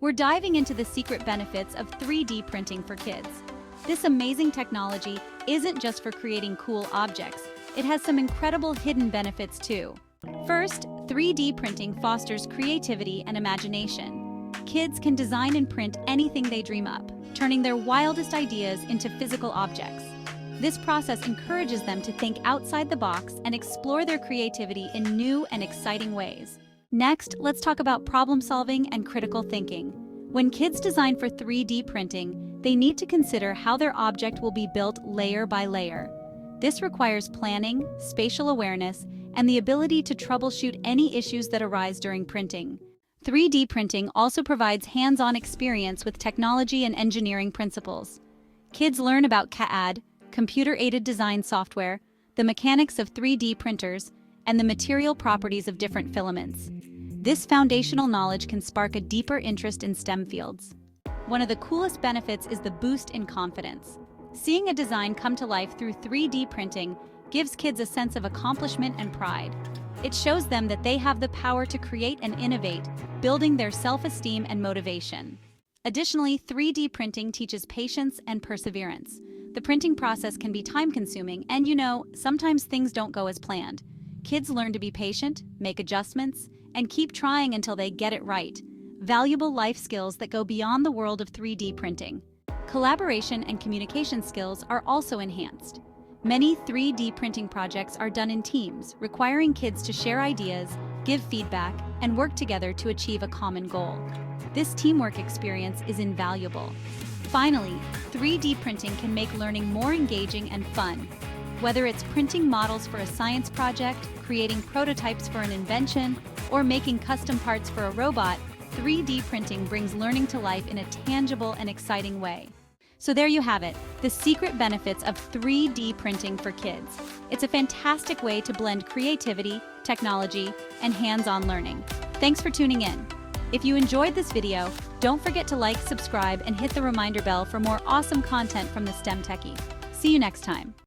We're diving into the secret benefits of 3D printing for kids. This amazing technology isn't just for creating cool objects, it has some incredible hidden benefits too. First, 3D printing fosters creativity and imagination. Kids can design and print anything they dream up, turning their wildest ideas into physical objects. This process encourages them to think outside the box and explore their creativity in new and exciting ways. Next, let's talk about problem solving and critical thinking. When kids design for 3D printing, they need to consider how their object will be built layer by layer. This requires planning, spatial awareness, and the ability to troubleshoot any issues that arise during printing. 3D printing also provides hands-on experience with technology and engineering principles. Kids learn about CAD, computer-aided design software, the mechanics of 3D printers, and the material properties of different filaments. This foundational knowledge can spark a deeper interest in STEM fields. One of the coolest benefits is the boost in confidence. Seeing a design come to life through 3D printing gives kids a sense of accomplishment and pride. It shows them that they have the power to create and innovate, building their self-esteem and motivation. Additionally, 3D printing teaches patience and perseverance. The printing process can be time-consuming, and sometimes things don't go as planned. Kids learn to be patient, make adjustments, and keep trying until they get it right. Valuable life skills that go beyond the world of 3D printing. Collaboration and communication skills are also enhanced. Many 3D printing projects are done in teams, requiring kids to share ideas, give feedback, and work together to achieve a common goal. This teamwork experience is invaluable. Finally, 3D printing can make learning more engaging and fun. Whether it's printing models for a science project, creating prototypes for an invention, or making custom parts for a robot, 3D printing brings learning to life in a tangible and exciting way. So there you have it, the secret benefits of 3D printing for kids. It's a fantastic way to blend creativity, technology, and hands-on learning. Thanks for tuning in. If you enjoyed this video, don't forget to like, subscribe, and hit the reminder bell for more awesome content from the STEM Techie. See you next time.